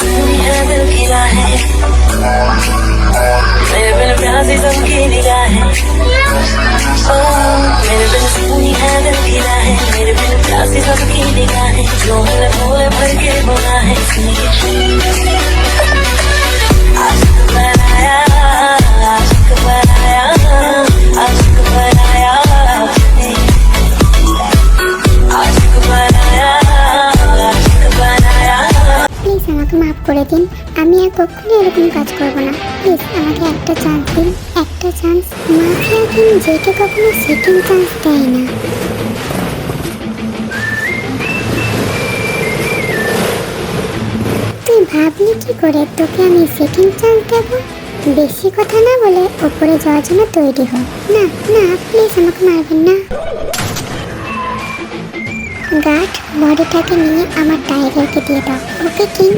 सुकून है दिल की राहें, मेरे बिन प्यासी सबकी निगाहें। मेरे बिन सुकून है दिल की राहें, मेरे बिन प्यासी सबकी निगाहें। जो मैंने भोले भर के बुना है आशिक बनाया, आशिक बनाया, आशिक बनाया, आशिक बनाया, आशिक बनाया। প্লিজ আমাকে মাফ করে দিন, আমি আর কখনো এরকম কাজ করবো না। প্লিজ আমাকে একটা চান্স দিন, একটা চান্স। মাফিয়া কিং যেটা কখনো সেকেন্ড চান্স দেয় না। তুই ভাবলি কি করে তোকে আমি সেকেন্ড চান্স দেবো? বেশি কথা না বলে ওপরে যাওয়ার জন্য তৈরি হ। না না, প্লিজ আমাকে মারবেন না। গার্ড, বডিটাকে নিয়ে আমার টাইগারকে দিয়ে দাও। Okay king.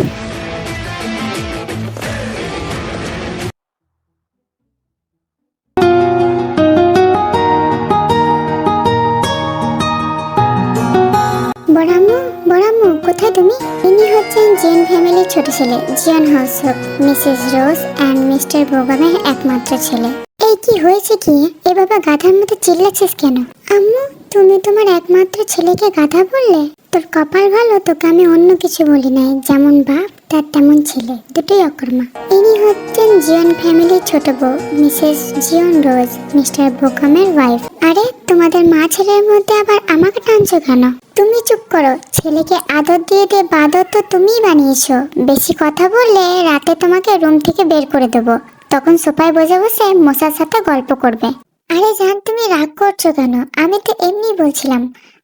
বড়াম্মু, বড়াম্মু, কোথায় তুমি? ইনি হচ্ছেন জিয়ন ফ্যামিলির ছোট ছেলে, জিয়ন হাউসক, মিসেস রোজ অ্যান্ড মিস্টার বোগামের একমাত্র ছেলে। এই কি হয়েছে কি? এ বাবা গাধার মতো চিল্লাচ্ছিস কেন? আম্মু, তুমি তোমার একমাত্র ছেলেকে গাধা বললে? তোর কপাল ভালো, তোকে আমি অন্য কিছু বলি নাই। যেমন বাপ তার তেমন ছেলে, দুটোই অকর্মা। ইনি হচ্ছেন জিয়ন ফ্যামিলির ছোট বউ, মিসেস জিয়ন রোজ, মিস্টার বোকামের ওয়াইফ। আরে তোমাদের মা ছেলের মধ্যে আবার আমাকে টানছো কেন? তুমি চুপ করো, ছেলেকে আদর দিয়ে দে বাদর তো তুমিই বানিয়েছো। বেশি কথা বললে রাতে তোমাকে রুম থেকে বের করে দেবো, তখন সোফায় বসে বসে মশার সাথে গল্প করবে। আরে জান, তুমি রাগ করছো কেন? আমি তো এমনি বলছিলাম।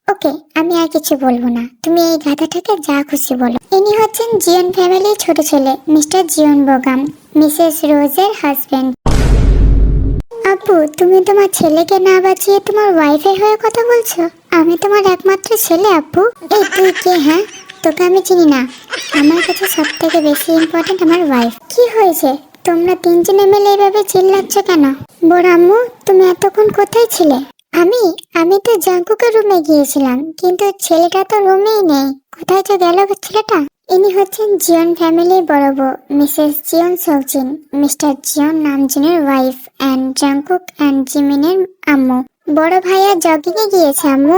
ওকে, আমি আর কিছু বলবো না, তুমি এই গাধাটাকে যা খুশি বলো। ইনি হচ্ছেন জিয়ন ফ্যামিলির ছোট ছেলে, মিস্টার জিয়ন বোগাম, মিসেস রোজের হাজবেন্ড। আব্বু, তুমি তোমার ছেলেকে না বাঁচিয়ে তোমার ওয়াইফের হয়ে কথা বলছো? আমি তোমার একমাত্র ছেলে আব্বু। এই তুই কে? হ্যাঁ, তোকে আমি চিনি না। আমার কাছে সব থেকে বেশি ইম্পর্টেন্ট আমার ওয়াইফ। কি হয়েছে? তোমরা তিনজনে মিলে এইভাবে চিল্লাচ্ছ কেন? বড় আম্মু, তুমি এতক্ষণ কোথায় ছিলে? আমি তো জাঙ্কুকের রুমে গিয়েছিলাম, কিন্তু ছেলেটা তো রুমেই নেই। কোথায় তো গেল ছেলেটা? ইনি হচ্ছেন জিয়ন ফ্যামিলির বড় বউ, Mrs Jeon Seokjin, Mister Jeon নামজুনের ওয়াইফ অ্যান্ড জাঙ্কুক অ্যান্ড জিমিনের আম্মু। বড় ভাইয়া জগিং এ গিয়েছে আম্মু।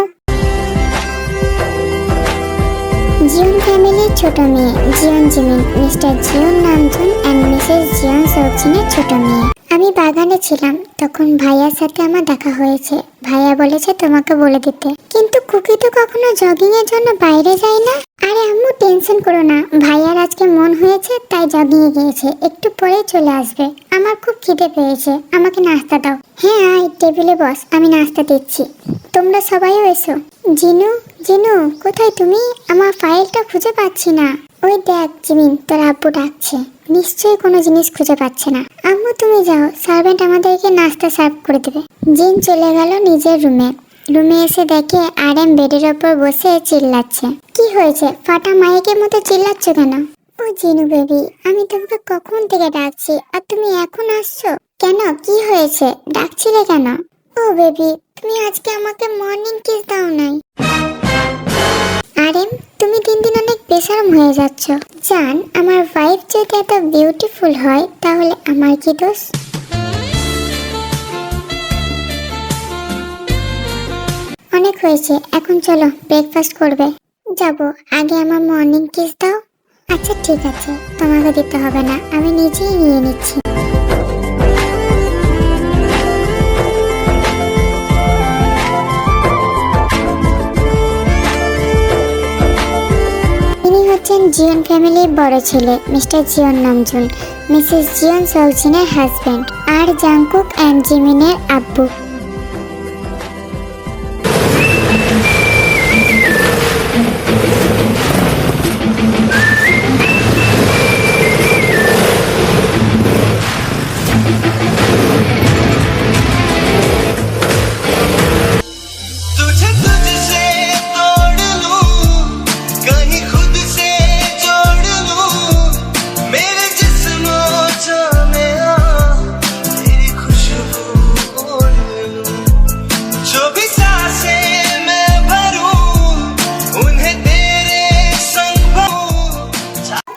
জিয়ন ফ্যামিলির ছোট মেয়ে, Jeon Jimin, Mister Jeon Namjoon and Mrs Jeon সোকজিনের ছোট মেয়ে। আমি বাগানে ছিলাম, তখন ভাইয়ার সাথে আমার দেখা হয়েছে। ভাইয়া বলেছে তোমাকে বলে দিতে, কিন্তু কুকি তো কখনো জগিং এর জন্য বাইরে যায় না। আরে আম্মু, টেনশন করো না, ভাইয়ার আজকে মন হয়েছে তাই জগিং এ গিয়েছে, একটু পরেই চলে আসবে। আমার খুব খিদে পেয়েছে, আমাকে নাস্তা দাও। হ্যাঁ আয়, টেবিলে বস, আমি নাস্তা দিচ্ছি। তোমরা সবাইও এসো। জিনু, জিনু কোথায় তুমি? আমার ফাইলটা খুঁজে পাচ্ছি না। ওই দেখ জিমিন, তোর আব্বু ডাকছে, নিশ্চয়ই কোনো জিনিস খুঁজে পাচ্ছে না। আম্মু তুমি যাও, সার্ভেন্ট আমাদেরকে নাস্তা সার্ভ করে দেবে। জিন চলে গেল নিজের রুমে। রুমে এসে দেখে আরএম বেডের ওপর বসে চিল্লাচ্ছে। কি হয়েছে? ফাটা মাইকের মতো চিল্লাচ্ছ কেন? ও জিনু বেবি, আমি তোমাকে কখন থেকে ডাকছি আর তুমি এখন আসছো কেন? কি হয়েছে? ডাকছিলে কেন? ও বেবি, তুমি আজকে আমাকে মর্নিং কিস দাও নাই। আরএম, তুমি দিন দিন অনেক বেশরম হয়ে যাচ্ছ। জান, আমার ওয়াইফ যদি এত বিউটিফুল হয় তাহলে আমার কি দোষ? অনেক হয়েছে, এখন চলো ব্রেকফাস্ট করবে। যাবো, আগে আমার মর্নিং কিস দাও। আচ্ছা ঠিক আছে, তোমাকে দিতে হবে না, আমি নিজেই নিয়ে নিচ্ছি। জিয়ন ফ্যামিলির বড় ছেলে, Mister Jeon Namjoon, Mrs Jeon সোকজিনের হাজবেন্ড আর জাঙ্কুক অ্যান্ড জিমিনের আব্বু।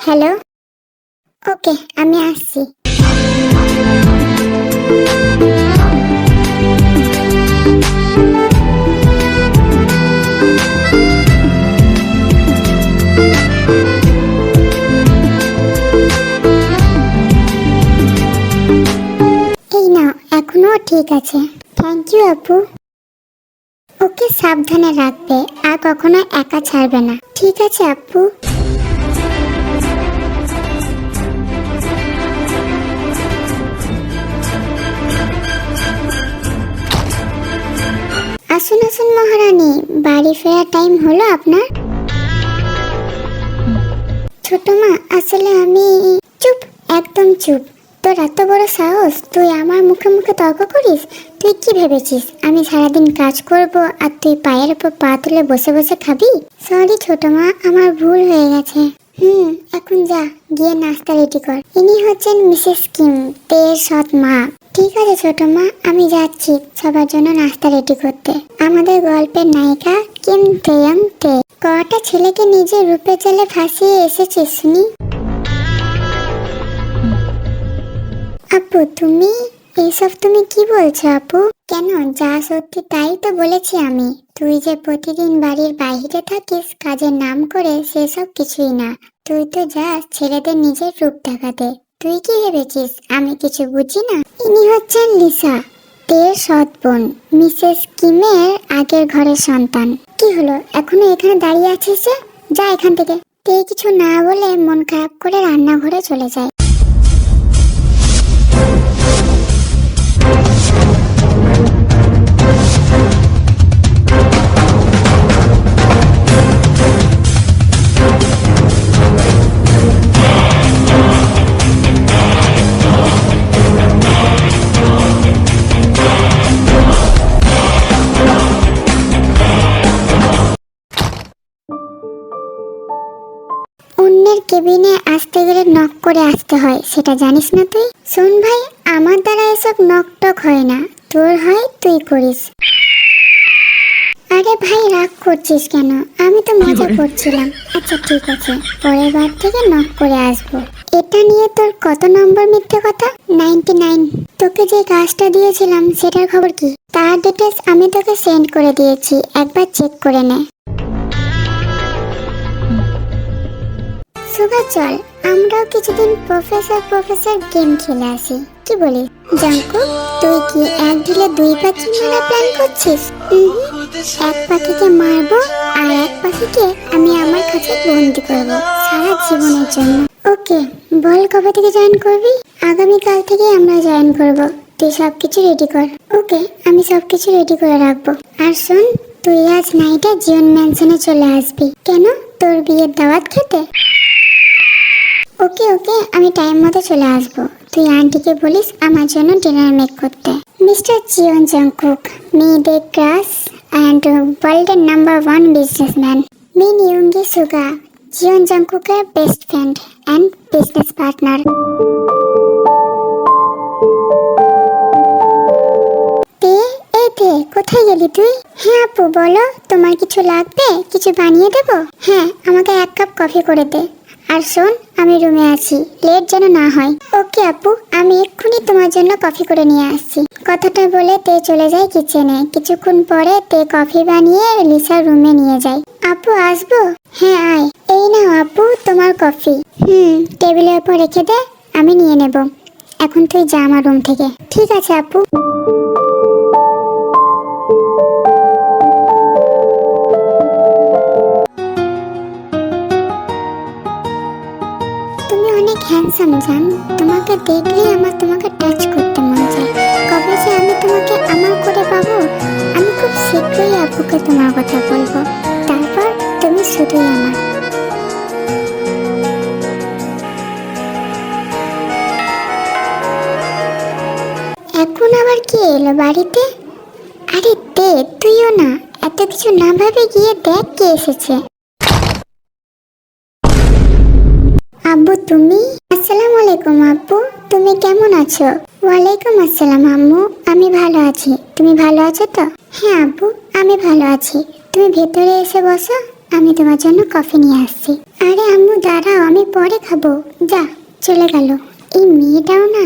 হ্যালো। ওকে, আমি আসছি। এই নাও, এখনো ঠিক আছে। থ্যাংক ইউ আপু। ওকে সাবধানে রাখবে আর কখনো একা ছাড়বে না, ঠিক আছে আপু? আসুন আসুন মহারানী, বাড়ি ফেরার টাইম হলো আপনার? ছোট মা, আসলে আমি... চুপ, একদম চুপ। তোর এত বড় সাহস, তুই আমার মুখে মুখে তর্ক করিস? তুই কি ভেবেছিস আমি সারাদিন কাজ করব আর তুই পায়ের উপর পা তুলে বসে বসে খাবি? সরি ছোট মা, আমার ভুল হয়ে গেছে। এখন যা, গিয়ে নাস্তা রেডি কর। ইনি হচ্ছেন মিসেস কিম, তের সৎ মা। ঠিক আছে ছোট মা, আমি যাচ্ছি সবার জন্য নাস্তা রেডি করতে। আমাদের গল্পের নায়িকা কিম তেয়ং তে। কটা ছেলেকে নিজের রূপে জালে ফাঁসিয়ে এসেছিস শুনি? আপু তুমি এইসব তুমি কি বলছো আপু? কেন, যা সত্যি তাই তো বলেছি আমি। তুই যে প্রতিদিন বাড়ির বাইরে থাকিস কাজের নাম করে, সেসব কিছুই না। তুই তো যাস ছেলেদের নিজের রূপ দেখাতে। তুই কি ভেবেছিস আমি কিছু বুঝি না? ইনি হচ্ছেন লিসা, তের সৎ বোন, মিসেস কিমের আগের ঘরের সন্তান। কি হলো, এখনো এখানে দাঁড়িয়ে আছিস যে? যা এখান থেকে। তে কিছু না বলে মন খারাপ করে রান্নাঘরে চলে যায়। অন্যের কেবিনে আসতে গেলে নক করে আসতে হয়, সেটা জানিস না তুই? শোন ভাই, আমার দ্বারা এসব নক টক হয় না, তোর হয় তুই করিস। আরে ভাই, রাগ করছিস কেন? আমি তো মজা করছিলাম। আচ্ছা ঠিক আছে, পরের বার থেকে নক করে আসবো। এটা নিয়ে তোর কত নম্বর মিথ্যে কথা? 99। তোকে যে কাজটা দিয়েছিলাম সেটার খবর কি? তার ডিটেলস আমি তোকে সেন্ড করে দিয়েছি, একবার চেক করে নে। সুগা চল, আমরাও কিছুদিন প্রফেসর গেম খেলে আসি, কি বলিস? জাঙ্কুক, তুই কি এক ঢিলে দুই পাখি মারা প্ল্যান করছিস? এক পাখিকে মারবো আর এক পাখিকে আমি আমার কাছে বন্দি করবো সারা জীবনের জন্য। ওকে, বল কবে থেকে জয়েন করবি? আগামীকাল থেকে আমরা জয়েন করবো। তুই সবকিছু রেডি কর। ওকে, আমি সবকিছু রেডি করে রাখবো। আর শোন, তুই আজ নাইটে জিওন ম্যানশনে চলে আসবি। কেন, তোর বিয়ের দাওয়াত খেতে? ওকে ওকে, আমি টাইম মতো চলে আসবো। তুই আন্টিকে বলিস আমার জন্য ডিনার মেক করতে। Mister Jeon Jungkook, Mr the crush and ওয়ার্ল্ডের number 1 businessman. Min Yoongi Suga, Jeon জাংকুকের best friend and business partner. কোথায় গেলি তুই? হ্যাঁ আপু বলো, তোমার কিছু লাগবে? কিছু বানিয়ে দেবো? হ্যাঁ, আমাকে 1 কাপ কফি করে দে। আর শোন, আমি রুমে আছি, লেট যেন না হয়। ওকে আপু, আমি এক্ষুনি তোমার জন্য কফি করে নিয়ে আসছি। কথাটা বলে তে চলে যায় কিচেনে। কিছুক্ষণ পরে তে কফি বানিয়ে লিসার রুমে নিয়ে যায়। আপু আসবো? হ্যাঁ আয়। এই নাও আপু তোমার কফি। টেবিলের উপর রেখে দে, আমি নিয়ে নেব। এখন তুই যা আমার রুম থেকে। ঠিক আছে আপু। তুমি অনেক হ্যান্ডসাম জান, তোমাকে দেখলেই আমার তোমাকে টাচ করতে মন চায়। কবে যে আমি তোমাকে আমার করে পাবো? আমি খুব শীঘ্রই আপুকে তোমার কথা বলবো, তারপর তুমি শুধুই আমার। এখন আবার কি এলো বাড়িতে? আরে দে, তুইও না, এত কিছু না ভাবে গিয়ে দেখ কে এসেছে। আব্বু তুমি? আসসালামু আলাইকুম আব্বু, তুমি কেমন আছো? ওয়ালাইকুম আসসালাম আম্মু, আমি ভালো আছি। তুমি ভালো আছো তো? হ্যাঁ আব্বু, আমি ভালো আছি। তুমি ভেতরে এসে বসো, আমি তোমার জন্য কফি নিয়ে আসছি। আরে আম্মু দাঁড়াও, আমি পরে খাবো। যা চলে গেল। এই মেয়েটাও না,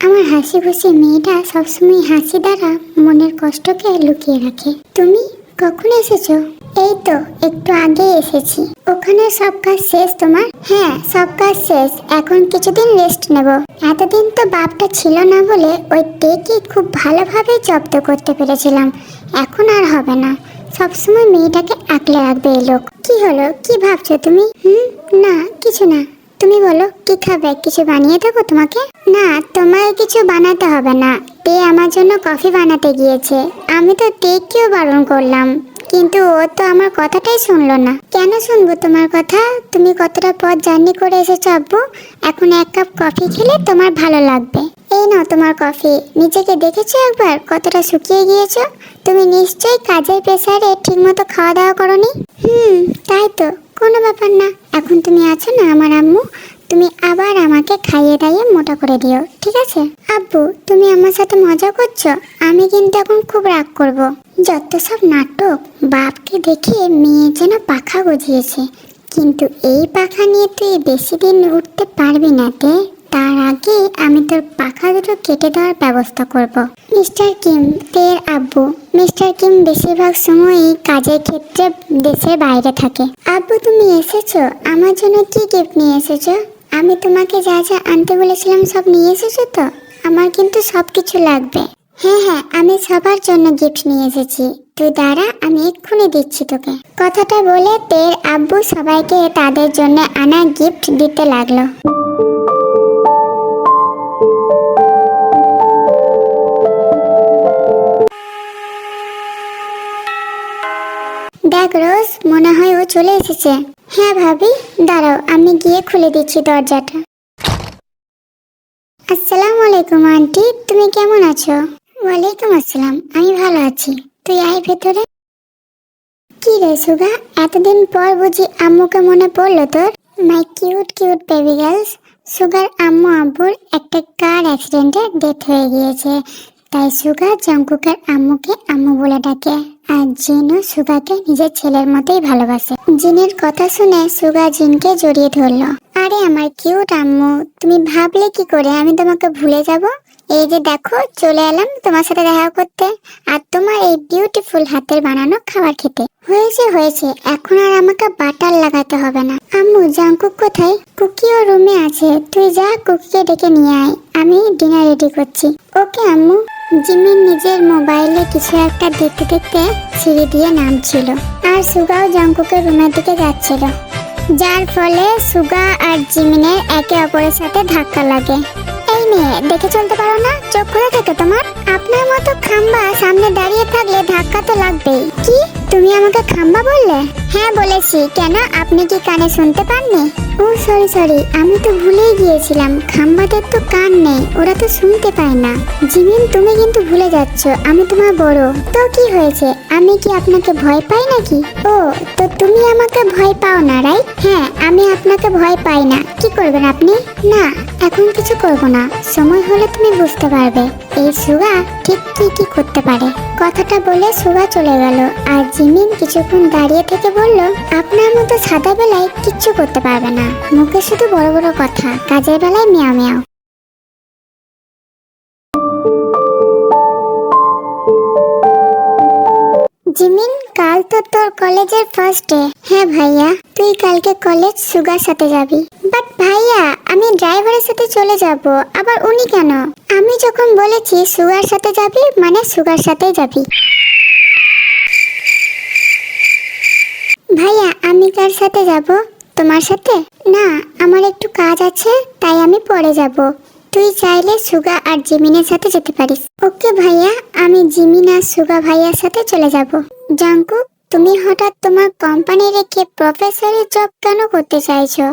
আমার হাসি খুশি মেয়েটা সবসময় হাসি দ্বারা মনের কষ্টকে লুকিয়ে রাখে। তুমি কখন এসেছো? এই তো একটু আগে এসেছি। ওখানে সব কাজ শেষ তোমার? হ্যাঁ, সব কাজ শেষ। এখন কিছুদিন রেস্ট নেব। এতদিন তো বাপটা ছিল না বলে ওই টেকে খুব ভালোভাবে জব্দ করতে পেরেছিলাম। এখন আর হবে না। সবসময় মেয়েটাকে আগলে রাখবে এই লোক। কি হলো, কি ভাবছো তুমি? না কিছু না। তুমি বলো কি খাবে? কিছু বানিয়ে দেবো তোমাকে? না, তোমায় কিছু বানাতে হবে না। তে আমার জন্য কফি বানাতে গিয়েছে। আমি তো টেকেও বারণ করলাম, কিন্তু ও তো আমার কথাটাই শুনলো না। কেন শুনবো তোমার কথা? তুমি কতটা পথ জার্নি করে এসেছো আব্বু। এখন এক কাপ কফি খেলে তোমার ভালো লাগবে। এই নাও তোমার কফি। নিজেকে দেখেছো একবার কতটা শুকিয়ে গিয়েছো? তুমি নিশ্চয়ই কাজের প্রেসারে ঠিকমতো খাওয়া দাওয়া করোনি। তাই তো, কোনো ব্যাপার না। এখন তুমি আছো না আমার আম্মু, তুমি আবার আমাকে খাইয়ে দাইয়ে মোটা করে দিও, ঠিক আছে? আব্বু, তুমি আমার সাথে মজা করছো? আমি কিন্তু এখন খুব রাগ করব। যত সব নাটক। বাপকে দেখে মেয়ে যেন পাখা গজিয়েছে, কিন্তু এই পাখা নিয়ে তুই বেশি দিন উঠতে পারবি না। তার আগে আমি তোর পাখা দুটো কেটে দেওয়ার ব্যবস্থা করব। মিস্টার কিম, তের আব্বু। মিস্টার কিম বেশিরভাগ সময়ই কাজের ক্ষেত্রে দেশের বাইরে থাকে। আব্বু, তুমি এসেছো? আমার জন্য কি গিফট নিয়ে এসেছো? আমি তোমাকে যা যা আনতে বলেছিলাম সব নিয়ে এসেছো তো? আমার কিন্তু সব কিছু লাগবে। হ্যাঁ, আমি সবার জন্য গিফট নিয়ে এসেছি। তুই দাঁড়া, আমি এক্ষুনি দিচ্ছি তোকে। কথাটা বলে তের আব্বু সবাইকে তাদের জন্য আনা গিফট দিতে লাগলো। দেখ রোজ, মনে হয় ও চলে এসেছে। হ্যাঁ ভাবি, দাঁড়াও আমি গিয়ে খুলে দিচ্ছি দরজাটা। আসসালামু আলাইকুম আন্টি, তুমি কেমন আছো? ওয়ালাইকুম আসসালাম, আমি ভালো আছি। তুই আয় ভেতরে। কি রে সুগা, এতদিন পর বুঝি আম্মুকে মনে পড়লো তোর? My cute cute baby girls. Sugar আম্মু আব্বুর একটা কার অ্যাক্সিডেন্টে ডেথ হয়ে গিয়েছে, তাই সুগা জঙ্কুকের আম্মুকে আম্মু বলে ডাকে। আর জিনও সুগাকে নিজের ছেলের মতোই ভালোবাসে। জিনের কথা শুনে সুগা জিনকে জড়িয়ে ধরলো। আরে আমার কিউট আম্মু, তুমি ভাবলে কি করে আমি তোমাকে ভুলে যাব? এই যে দেখো, চলে এলাম তোমার সাথে দেখা করতে, আর তোমার এই বিউটিফুল হাতের বানানো খাবার খেতে। হয়েছে, এখন আর আমাকে বাটার লাগাতে হবে না। আম্মু, জাঙ্কুক কোথায়? কুকিও রুমে আছে, তুই যা কুকিকে ডেকে নিয়ে আয়, আমি ডিনার রেডি করছি। ওকে আম্মু। জিমিন নিজের মোবাইলে কিছু একটা দেখতে দেখতে সিঁড়ি দিয়ে নামছিল, আর সুগাও জাঙ্কুকের রুমের দিকে যাচ্ছিল, যার ফলে সুগা আর জিমিনের একে অপরের সাথে ধাক্কা লাগে। এই মেয়ে, দেখে চলতে পারো না? চোখ খুলে থাকে তোমার? আপনার মতো খাম্বা সামনে দাঁড়িয়ে থাকলে ধাক্কা তো লাগবেই। কি, তুমি আমাকে খাম্বা বললে? হ্যাঁ বলেছি। কেন, আপনি কি কানে শুনতে পাননি? ও সরি, আমি তো ভুলেই গিয়েছিলাম। খাম্বাদের তো কান নেই, ওরা তো শুনতে পায় না। জিমিন, তুমি কিন্তু ভুলে যাচ্ছ আমি তোমার বড়। তো কি হয়েছে, আমি কি আপনাকে ভয় পাই নাকি? ও, তো তুমি আমাকে ভয় পাও না, রাইট? হ্যাঁ, আমি আপনাকে ভয় পাই না। কি করবেন আপনি? না, এখন কিছু করব না, সময় হলে তুমি বুঝতে পারবে এই সুগা ঠিক কি করতে পারে। কথাটা বলে সুগা চলে গেল, আর জিমিন কিছুক্ষণ দাঁড়িয়ে থেকে বলল, আপনার মতো সাদা বেলায় কিচ্ছু করতে পারবে না, মুখে শুধু বড় বড় কথা, কাজের বেলায় মিয়াও মিয়াও। জিমিন, কাল তো তোর কলেজের ফার্স্ট ডে। হ্যাঁ ভাইয়া, তুই কালকে কলেজ সুগার সাথে যাবি। বাট ভাইয়া, আমি ড্রাইভারের সাথে চলে যাব, আবার উনি কেন? আমি যখন বলেছি সুগার সাথে যাবি মানে সুগার সাথেই যাবি। ভাইয়া, আমি কার সাথে যাব? তোমার সাথে? না, আমার একটু কাজ আছে, তাই আমি পরে যাব। তুই চাইলে সুগা আর জিমিনের সাথে যেতে পারিস। ওকে ভাইয়া, আমি জিমিন আর সুগা ভাইয়ার সাথে চলে যাব। জাঙ্কুক, তুমি হঠাৎ তোমার কোম্পানি রেখে প্রফেসরের জব কেন করতে চাইছো?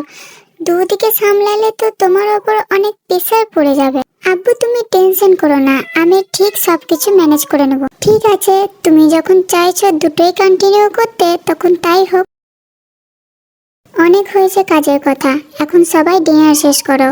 দুদিকে সামলালে তো তোমার উপর অনেক প্রেসার পড়ে যাবে। আব্বু, তুমি টেনশন করো না, আমি ঠিক সবকিছু ম্যানেজ করে নেব। ঠিক আছে, তুমি যখন চাইছো দুটোই কন্টিনিউ করতে, তখন তাই হোক। অনেক হয়েছে কাজের কথা, এখন সবাই ডিনার শেষ করো।